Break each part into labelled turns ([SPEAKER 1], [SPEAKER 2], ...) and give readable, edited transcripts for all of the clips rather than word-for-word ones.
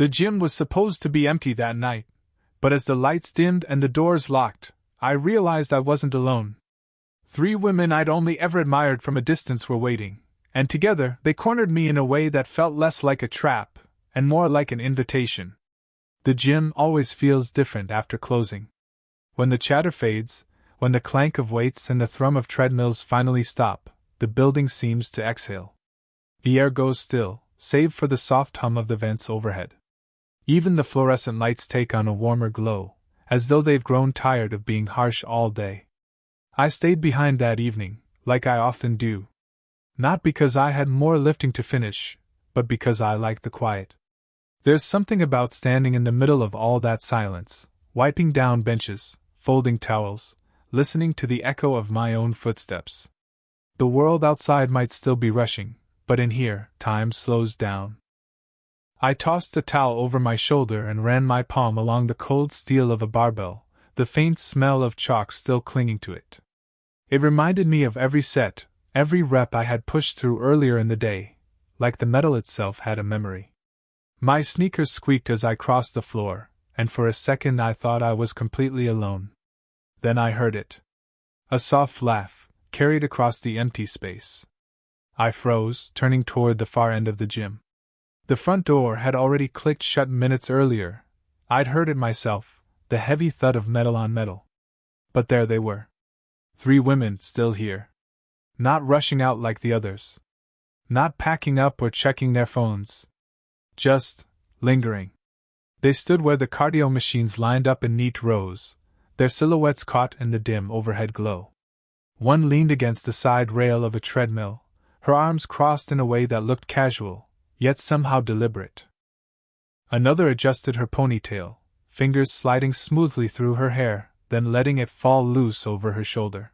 [SPEAKER 1] The gym was supposed to be empty that night, but as the lights dimmed and the doors locked, I realized I wasn't alone. 3 women I'd only ever admired from a distance were waiting, and together they cornered me in a way that felt less like a trap and more like an invitation. The gym always feels different after closing. When the chatter fades, when the clank of weights and the thrum of treadmills finally stop, the building seems to exhale. The air goes still, save for the soft hum of the vents overhead. Even the fluorescent lights take on a warmer glow, as though they've grown tired of being harsh all day. I stayed behind that evening, like I often do. Not because I had more lifting to finish, but because I liked the quiet. There's something about standing in the middle of all that silence, wiping down benches, folding towels, listening to the echo of my own footsteps. The world outside might still be rushing, but in here, time slows down. I tossed a towel over my shoulder and ran my palm along the cold steel of a barbell, the faint smell of chalk still clinging to it. It reminded me of every set, every rep I had pushed through earlier in the day, like the metal itself had a memory. My sneakers squeaked as I crossed the floor, and for a second I thought I was completely alone. Then I heard it. A soft laugh, carried across the empty space. I froze, turning toward the far end of the gym. The front door had already clicked shut minutes earlier. I'd heard it myself, the heavy thud of metal on metal. But there they were. 3 women still here. Not rushing out like the others. Not packing up or checking their phones. Just lingering. They stood where the cardio machines lined up in neat rows, their silhouettes caught in the dim overhead glow. One leaned against the side rail of a treadmill, her arms crossed in a way that looked casual, yet somehow deliberate. Another adjusted her ponytail, fingers sliding smoothly through her hair, then letting it fall loose over her shoulder.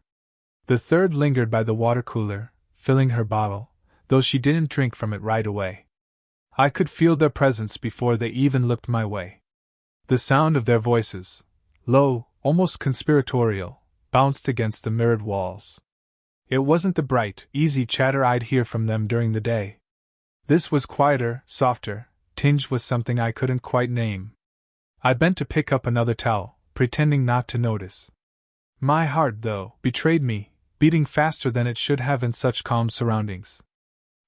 [SPEAKER 1] The third lingered by the water cooler, filling her bottle, though she didn't drink from it right away. I could feel their presence before they even looked my way. The sound of their voices, low, almost conspiratorial, bounced against the mirrored walls. It wasn't the bright, easy chatter I'd hear from them during the day. This was quieter, softer, tinged with something I couldn't quite name. I bent to pick up another towel, pretending not to notice. My heart, though, betrayed me, beating faster than it should have in such calm surroundings.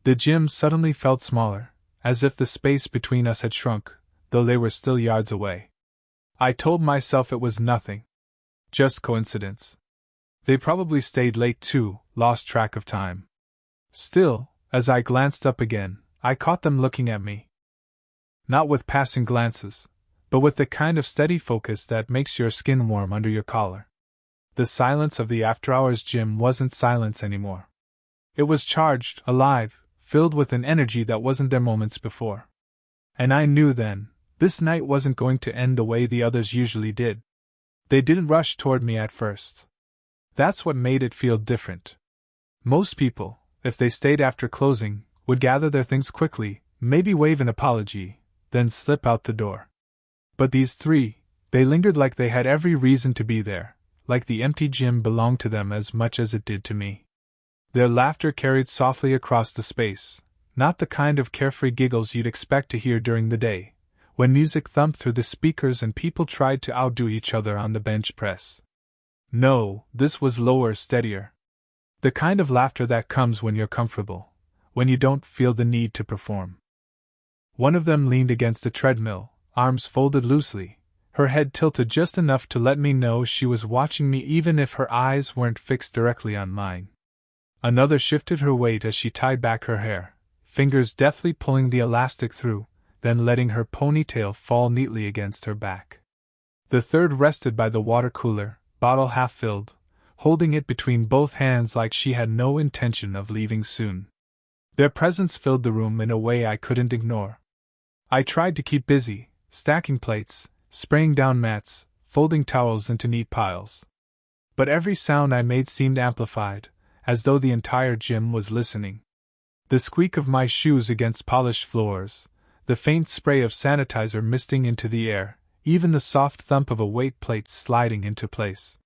[SPEAKER 1] The gym suddenly felt smaller, as if the space between us had shrunk, though they were still yards away. I told myself it was nothing. Just coincidence. They probably stayed late too, lost track of time. Still, as I glanced up again, I caught them looking at me. Not with passing glances, but with the kind of steady focus that makes your skin warm under your collar. The silence of the after-hours gym wasn't silence anymore. It was charged, alive, filled with an energy that wasn't there moments before. And I knew then, this night wasn't going to end the way the others usually did. They didn't rush toward me at first. That's what made it feel different. Most people, if they stayed after closing, would gather their things quickly, maybe wave an apology, then slip out the door. But these 3, they lingered like they had every reason to be there, like the empty gym belonged to them as much as it did to me. Their laughter carried softly across the space, not the kind of carefree giggles you'd expect to hear during the day, when music thumped through the speakers and people tried to outdo each other on the bench press. No, this was lower, steadier. The kind of laughter that comes when you're comfortable, when you don't feel the need to perform. One of them leaned against the treadmill, arms folded loosely, her head tilted just enough to let me know she was watching me even if her eyes weren't fixed directly on mine. Another shifted her weight as she tied back her hair, fingers deftly pulling the elastic through, then letting her ponytail fall neatly against her back. The third rested by the water cooler, bottle half filled, holding it between both hands like she had no intention of leaving soon. Their presence filled the room in a way I couldn't ignore. I tried to keep busy, stacking plates, spraying down mats, folding towels into neat piles. But every sound I made seemed amplified, as though the entire gym was listening. The squeak of my shoes against polished floors, the faint spray of sanitizer misting into the air, even the soft thump of a weight plate sliding into place.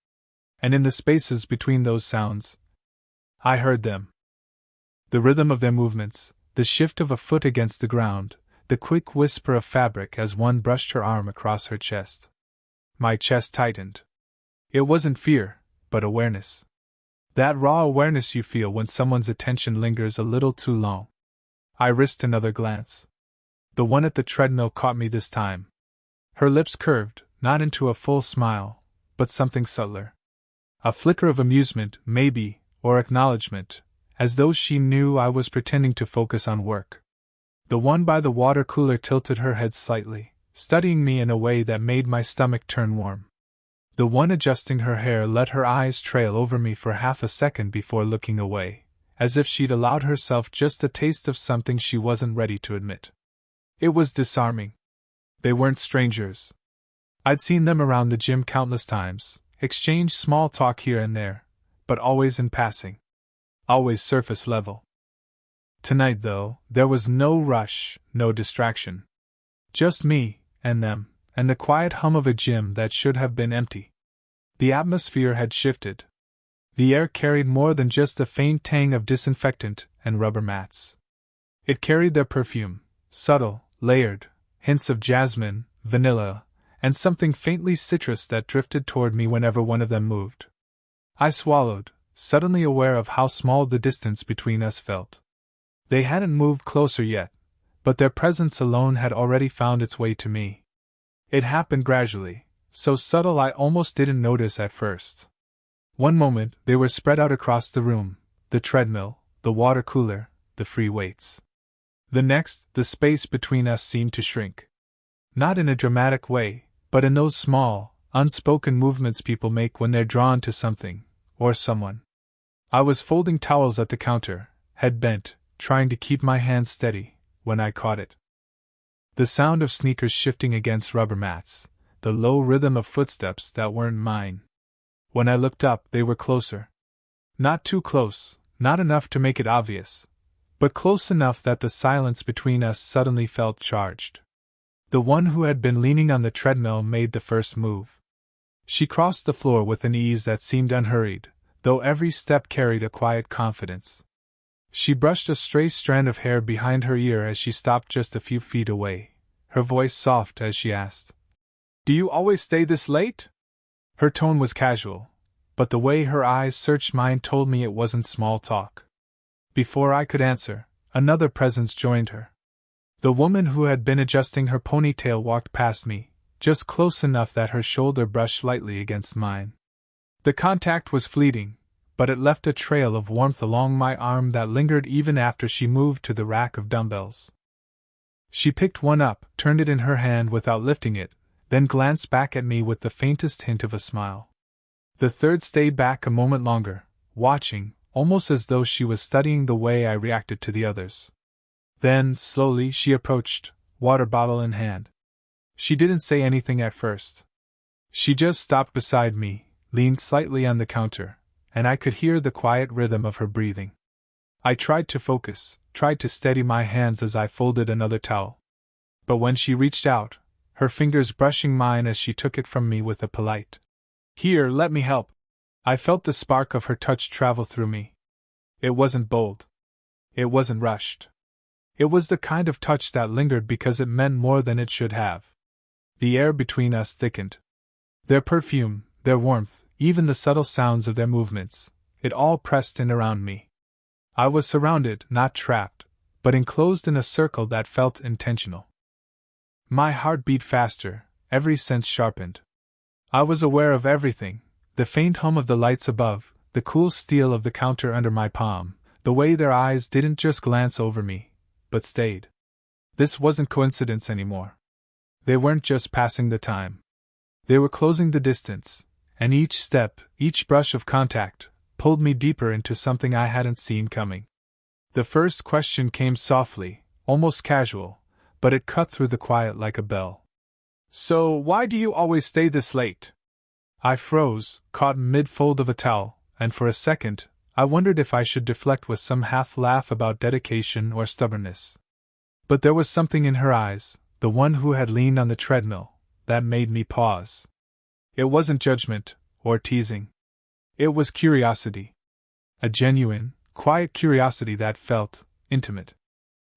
[SPEAKER 1] And in the spaces between those sounds, I heard them. The rhythm of their movements, the shift of a foot against the ground, the quick whisper of fabric as one brushed her arm across her chest. My chest tightened. It wasn't fear, but awareness. That raw awareness you feel when someone's attention lingers a little too long. I risked another glance. The one at the treadmill caught me this time. Her lips curved, not into a full smile, but something subtler. A flicker of amusement, maybe, or acknowledgement, as though she knew I was pretending to focus on work. The one by the water cooler tilted her head slightly, studying me in a way that made my stomach turn warm. The one adjusting her hair let her eyes trail over me for half a second before looking away, as if she'd allowed herself just a taste of something she wasn't ready to admit. It was disarming. They weren't strangers. I'd seen them around the gym countless times, exchanged small talk here and there, but always in passing. Always surface level. Tonight, though, there was no rush, no distraction. Just me, and them, and the quiet hum of a gym that should have been empty. The atmosphere had shifted. The air carried more than just the faint tang of disinfectant and rubber mats. It carried their perfume, subtle, layered, hints of jasmine, vanilla, and something faintly citrus that drifted toward me whenever one of them moved. I swallowed, suddenly aware of how small the distance between us felt. They hadn't moved closer yet, but their presence alone had already found its way to me. It happened gradually, so subtle I almost didn't notice at first. One moment, they were spread out across the room, the treadmill, the water cooler, the free weights. The next, the space between us seemed to shrink. Not in a dramatic way, but in those small, unspoken movements people make when they're drawn to something, or someone. I was folding towels at the counter, head bent, trying to keep my hands steady, when I caught it. The sound of sneakers shifting against rubber mats, the low rhythm of footsteps that weren't mine. When I looked up, they were closer. Not too close, not enough to make it obvious, but close enough that the silence between us suddenly felt charged. The one who had been leaning on the treadmill made the first move. She crossed the floor with an ease that seemed unhurried, though every step carried a quiet confidence. She brushed a stray strand of hair behind her ear as she stopped just a few feet away, her voice soft as she asked, "Do you always stay this late?" Her tone was casual, but the way her eyes searched mine told me it wasn't small talk. Before I could answer, another presence joined her. The woman who had been adjusting her ponytail walked past me, just close enough that her shoulder brushed lightly against mine. The contact was fleeting, but it left a trail of warmth along my arm that lingered even after she moved to the rack of dumbbells. She picked one up, turned it in her hand without lifting it, then glanced back at me with the faintest hint of a smile. The third stayed back a moment longer, watching, almost as though she was studying the way I reacted to the others. Then, slowly, she approached, water bottle in hand. She didn't say anything at first. She just stopped beside me, leaned slightly on the counter, and I could hear the quiet rhythm of her breathing. I tried to focus, tried to steady my hands as I folded another towel. But when she reached out, her fingers brushing mine as she took it from me with a polite, "Here, let me help," I felt the spark of her touch travel through me. It wasn't bold. It wasn't rushed. It was the kind of touch that lingered because it meant more than it should have. The air between us thickened. Their perfume, their warmth, even the subtle sounds of their movements, it all pressed in around me. I was surrounded, not trapped, but enclosed in a circle that felt intentional. My heart beat faster, every sense sharpened. I was aware of everything, the faint hum of the lights above, the cool steel of the counter under my palm, the way their eyes didn't just glance over me, but stayed. This wasn't coincidence anymore. They weren't just passing the time. They were closing the distance, and each step, each brush of contact, pulled me deeper into something I hadn't seen coming. The first question came softly, almost casual, but it cut through the quiet like a bell. "So, why do you always stay this late?" I froze, caught mid-fold of a towel, and for a second, I wondered if I should deflect with some half-laugh about dedication or stubbornness. But there was something in her eyes, the one who had leaned on the treadmill, that made me pause. It wasn't judgment, or teasing. It was curiosity. A genuine, quiet curiosity that felt intimate.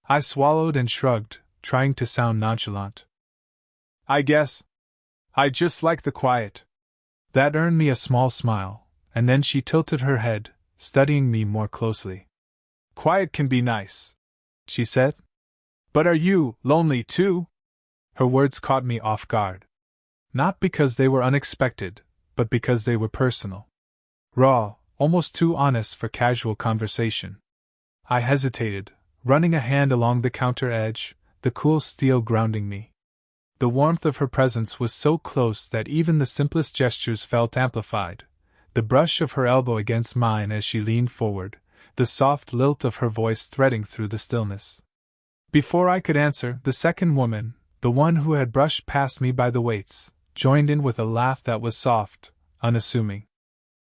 [SPEAKER 1] I swallowed and shrugged, trying to sound nonchalant. I guess I just like the quiet. That earned me a small smile, and then she tilted her head, studying me more closely. Quiet can be nice, she said. But are you lonely too? Her words caught me off guard. Not because they were unexpected, but because they were personal. Raw, almost too honest for casual conversation. I hesitated, running a hand along the counter edge, the cool steel grounding me. The warmth of her presence was so close that even the simplest gestures felt amplified. The brush of her elbow against mine as she leaned forward, the soft lilt of her voice threading through the stillness. Before I could answer, the second woman, the one who had brushed past me by the weights, joined in with a laugh that was soft, unassuming.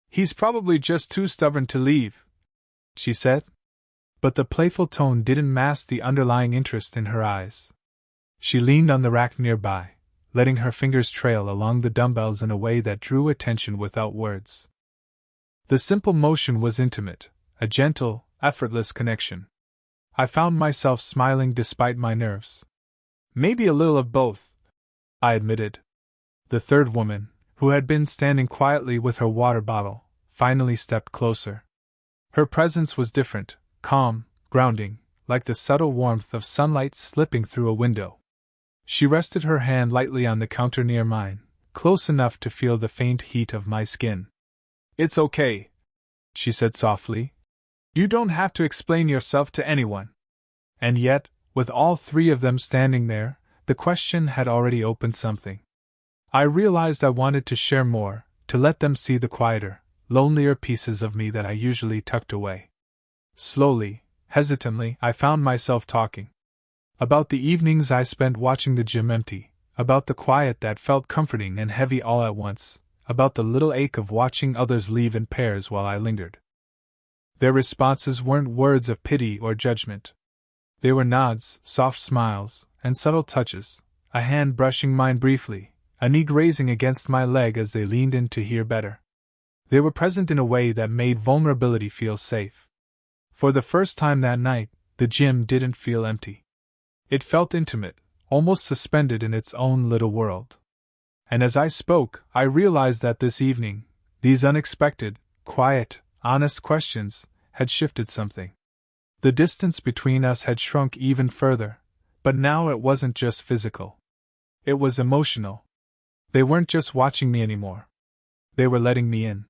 [SPEAKER 1] He's probably just too stubborn to leave, she said. But the playful tone didn't mask the underlying interest in her eyes. She leaned on the rack nearby, letting her fingers trail along the dumbbells in a way that drew attention without words. The simple motion was intimate, a gentle, effortless connection. I found myself smiling despite my nerves. Maybe a little of both, I admitted. The third woman, who had been standing quietly with her water bottle, finally stepped closer. Her presence was different, calm, grounding, like the subtle warmth of sunlight slipping through a window. She rested her hand lightly on the counter near mine, close enough to feel the faint heat of my skin. It's okay, she said softly. You don't have to explain yourself to anyone. And yet, with all three of them standing there, the question had already opened something. I realized I wanted to share more, to let them see the quieter, lonelier pieces of me that I usually tucked away. Slowly, hesitantly, I found myself talking. About the evenings I spent watching the gym empty, about the quiet that felt comforting and heavy all at once, about the little ache of watching others leave in pairs while I lingered. Their responses weren't words of pity or judgment. They were nods, soft smiles, and subtle touches, a hand brushing mine briefly, a knee grazing against my leg as they leaned in to hear better. They were present in a way that made vulnerability feel safe. For the first time that night, the gym didn't feel empty. It felt intimate, almost suspended in its own little world. And as I spoke, I realized that this evening, these unexpected, quiet, honest questions had shifted something. The distance between us had shrunk even further, but now it wasn't just physical. It was emotional. They weren't just watching me anymore. They were letting me in.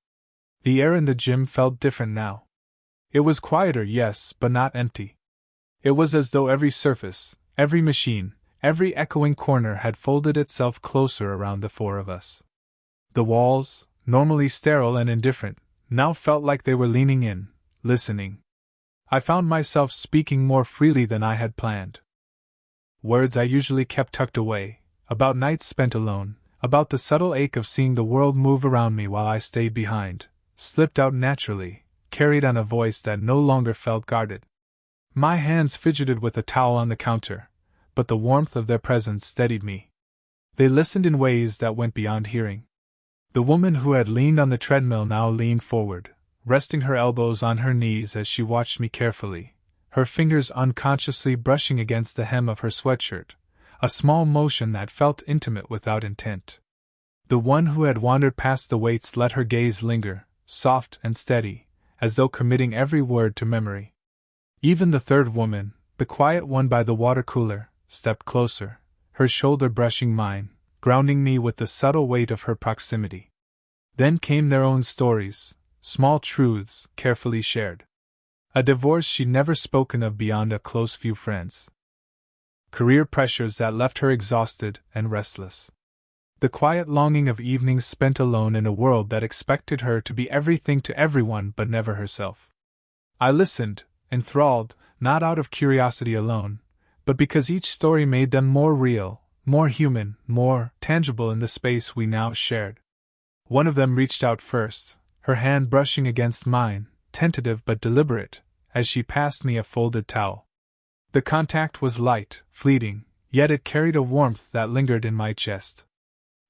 [SPEAKER 1] The air in the gym felt different now. It was quieter, yes, but not empty. It was as though every surface, every machine, every echoing corner had folded itself closer around the four of us. The walls, normally sterile and indifferent, now felt like they were leaning in, listening. I found myself speaking more freely than I had planned. Words I usually kept tucked away, about nights spent alone, about the subtle ache of seeing the world move around me while I stayed behind, slipped out naturally, carried on a voice that no longer felt guarded. My hands fidgeted with a towel on the counter, but the warmth of their presence steadied me. They listened in ways that went beyond hearing. The woman who had leaned on the treadmill now leaned forward, resting her elbows on her knees as she watched me carefully, her fingers unconsciously brushing against the hem of her sweatshirt, a small motion that felt intimate without intent. The one who had wandered past the weights let her gaze linger, soft and steady, as though committing every word to memory. Even the third woman, the quiet one by the water cooler, stepped closer, her shoulder brushing mine, grounding me with the subtle weight of her proximity. Then came their own stories, small truths, carefully shared. A divorce she'd never spoken of beyond a close few friends. Career pressures that left her exhausted and restless. The quiet longing of evenings spent alone in a world that expected her to be everything to everyone but never herself. I listened, enthralled, not out of curiosity alone, but because each story made them more real, more human, more tangible in the space we now shared. One of them reached out first, her hand brushing against mine, tentative but deliberate, as she passed me a folded towel. The contact was light, fleeting, yet it carried a warmth that lingered in my chest.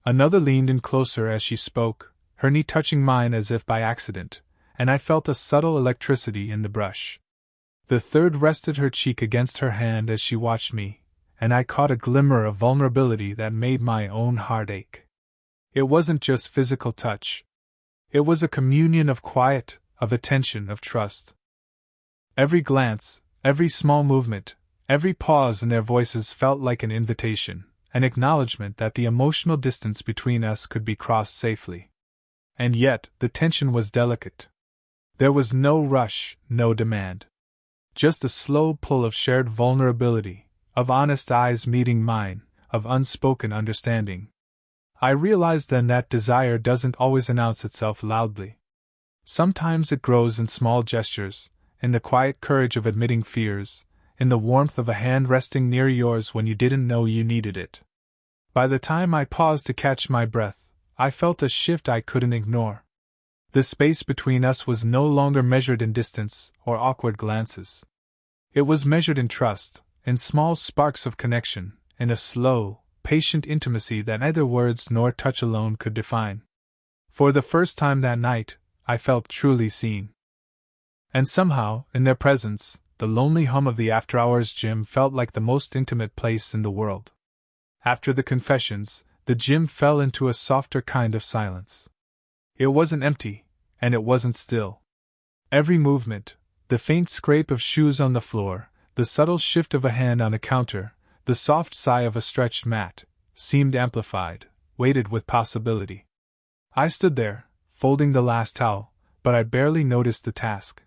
[SPEAKER 1] Another leaned in closer as she spoke, her knee touching mine as if by accident, and I felt a subtle electricity in the brush. The third rested her cheek against her hand as she watched me, and I caught a glimmer of vulnerability that made my own heart ache. It wasn't just physical touch. It was a communion of quiet, of attention, of trust. Every glance, every small movement, every pause in their voices felt like an invitation, an acknowledgement that the emotional distance between us could be crossed safely. And yet, the tension was delicate. There was no rush, no demand. Just a slow pull of shared vulnerability, of honest eyes meeting mine, of unspoken understanding. I realized then that desire doesn't always announce itself loudly. Sometimes it grows in small gestures, in the quiet courage of admitting fears, in the warmth of a hand resting near yours when you didn't know you needed it. By the time I paused to catch my breath, I felt a shift I couldn't ignore. The space between us was no longer measured in distance or awkward glances. It was measured in trust, in small sparks of connection, in a slow, patient intimacy that neither words nor touch alone could define. For the first time that night, I felt truly seen. And somehow, in their presence, the lonely hum of the after-hours gym felt like the most intimate place in the world. After the confessions, the gym fell into a softer kind of silence. It wasn't empty, and it wasn't still. Every movement, the faint scrape of shoes on the floor, the subtle shift of a hand on a counter, the soft sigh of a stretched mat, seemed amplified, weighted with possibility. I stood there, folding the last towel, but I barely noticed the task.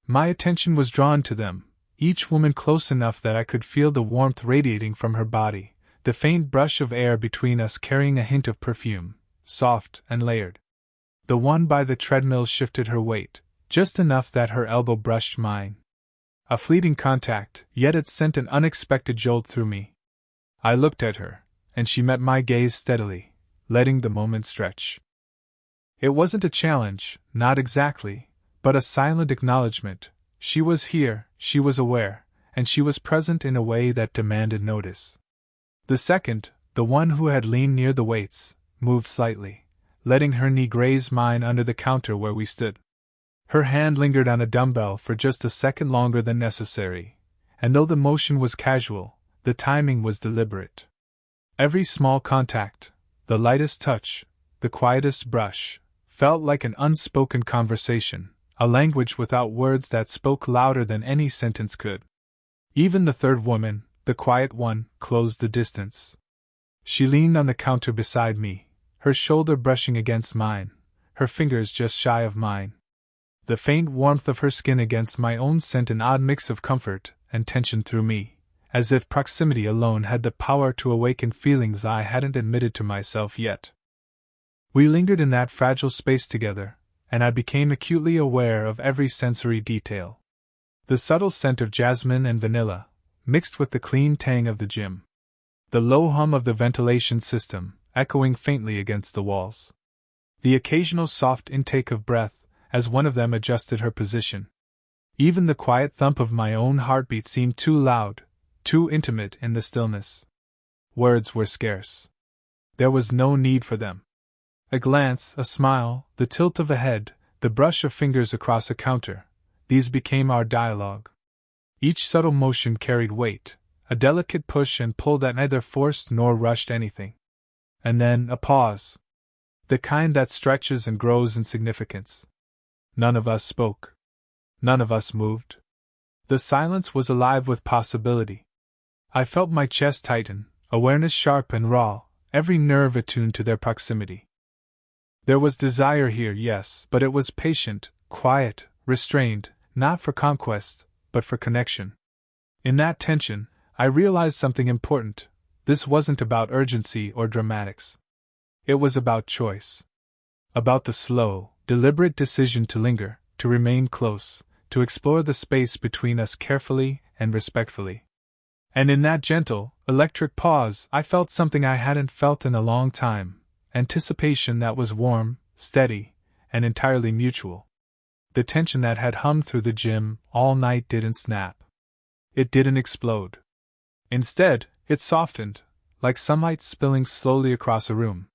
[SPEAKER 1] My attention was drawn to them, each woman close enough that I could feel the warmth radiating from her body, the faint brush of air between us carrying a hint of perfume, soft and layered. The one by the treadmill shifted her weight, just enough that her elbow brushed mine. A fleeting contact, yet it sent an unexpected jolt through me. I looked at her, and she met my gaze steadily, letting the moment stretch. It wasn't a challenge, not exactly, but a silent acknowledgement. She was here, she was aware, and she was present in a way that demanded notice. The second, the one who had leaned near the weights, moved slightly, letting her knee graze mine under the counter where we stood. Her hand lingered on a dumbbell for just a second longer than necessary, and though the motion was casual, the timing was deliberate. Every small contact, the lightest touch, the quietest brush, felt like an unspoken conversation, a language without words that spoke louder than any sentence could. Even the third woman, the quiet one, closed the distance. She leaned on the counter beside me, her shoulder brushing against mine, her fingers just shy of mine. The faint warmth of her skin against my own sent an odd mix of comfort and tension through me, as if proximity alone had the power to awaken feelings I hadn't admitted to myself yet. We lingered in that fragile space together, and I became acutely aware of every sensory detail. The subtle scent of jasmine and vanilla, mixed with the clean tang of the gym. The low hum of the ventilation system, echoing faintly against the walls. The occasional soft intake of breath, as one of them adjusted her position. Even the quiet thump of my own heartbeat seemed too loud, too intimate in the stillness. Words were scarce. There was no need for them. A glance, a smile, the tilt of a head, the brush of fingers across a counter, these became our dialogue. Each subtle motion carried weight, a delicate push and pull that neither forced nor rushed anything. And then a pause. The kind that stretches and grows in significance. None of us spoke. None of us moved. The silence was alive with possibility. I felt my chest tighten, awareness sharp and raw, every nerve attuned to their proximity. There was desire here, yes, but it was patient, quiet, restrained, not for conquest, but for connection. In that tension, I realized something important. This wasn't about urgency or dramatics. It was about choice. About the slow, deliberate decision to linger, to remain close, to explore the space between us carefully and respectfully. And in that gentle, electric pause, I felt something I hadn't felt in a long time, anticipation that was warm, steady, and entirely mutual. The tension that had hummed through the gym all night didn't snap. It didn't explode. Instead, it softened, like sunlight spilling slowly across a room.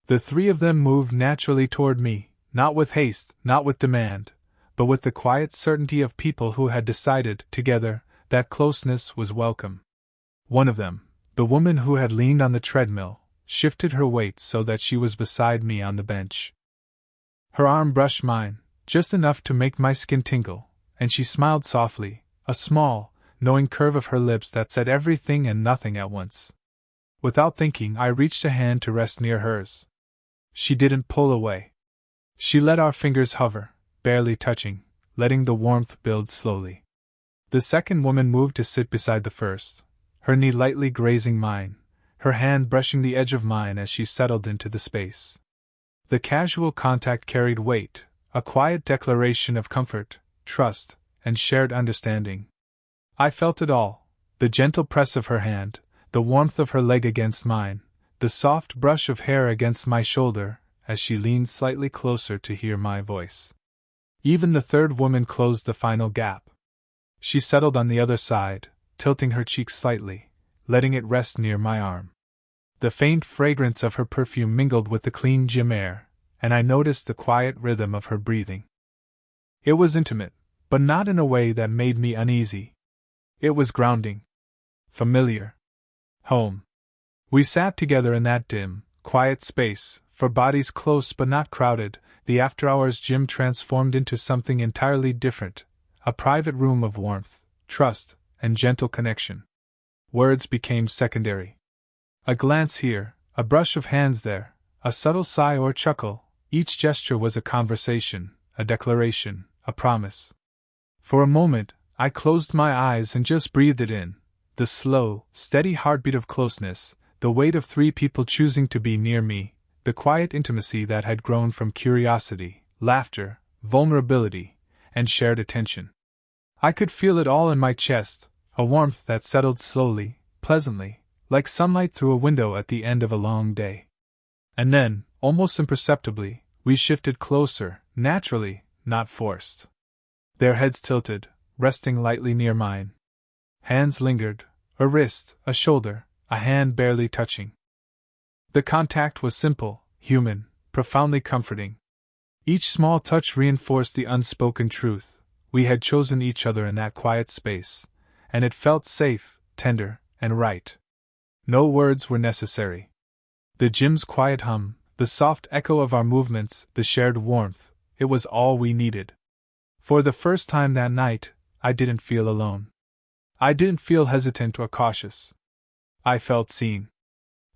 [SPEAKER 1] The three of them moved naturally toward me, not with haste, not with demand, but with the quiet certainty of people who had decided, together, that closeness was welcome. One of them, the woman who had leaned on the treadmill, shifted her weight so that she was beside me on the bench. Her arm brushed mine, just enough to make my skin tingle, and she smiled softly, a small, knowing curve of her lips that said everything and nothing at once. Without thinking, I reached a hand to rest near hers. She didn't pull away. She let our fingers hover, barely touching, letting the warmth build slowly. The second woman moved to sit beside the first, her knee lightly grazing mine, her hand brushing the edge of mine as she settled into the space. The casual contact carried weight, a quiet declaration of comfort, trust, and shared understanding. I felt it all, the gentle press of her hand, the warmth of her leg against mine, the soft brush of hair against my shoulder, as she leaned slightly closer to hear my voice. Even the third woman closed the final gap. She settled on the other side, tilting her cheek slightly, letting it rest near my arm. The faint fragrance of her perfume mingled with the clean gym air, and I noticed the quiet rhythm of her breathing. It was intimate, but not in a way that made me uneasy. It was grounding. Familiar. Home. We sat together in that dim, quiet space, for bodies close but not crowded. The after-hours gym transformed into something entirely different, a private room of warmth, trust, and gentle connection. Words became secondary. A glance here, a brush of hands there, a subtle sigh or chuckle, each gesture was a conversation, a declaration, a promise. For a moment, I closed my eyes and just breathed it in, the slow, steady heartbeat of closeness, the weight of three people choosing to be near me, the quiet intimacy that had grown from curiosity, laughter, vulnerability, and shared attention. I could feel it all in my chest, a warmth that settled slowly, pleasantly, like sunlight through a window at the end of a long day. And then, almost imperceptibly, we shifted closer, naturally, not forced. Their heads tilted, resting lightly near mine. Hands lingered, a wrist, a shoulder, a hand barely touching. The contact was simple, human, profoundly comforting. Each small touch reinforced the unspoken truth: we had chosen each other in that quiet space, and it felt safe, tender, and right. No words were necessary. The gym's quiet hum, the soft echo of our movements, the shared warmth, it was all we needed. For the first time that night, I didn't feel alone. I didn't feel hesitant or cautious. I felt seen.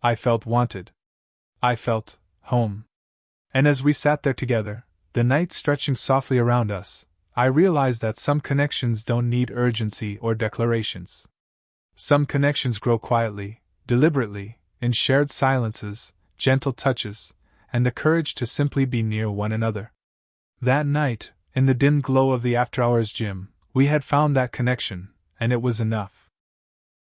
[SPEAKER 1] I felt wanted. I felt home. And as we sat there together, the night stretching softly around us, I realized that some connections don't need urgency or declarations. Some connections grow quietly, deliberately, in shared silences, gentle touches, and the courage to simply be near one another. That night, in the dim glow of the after-hours gym, we had found that connection, and it was enough.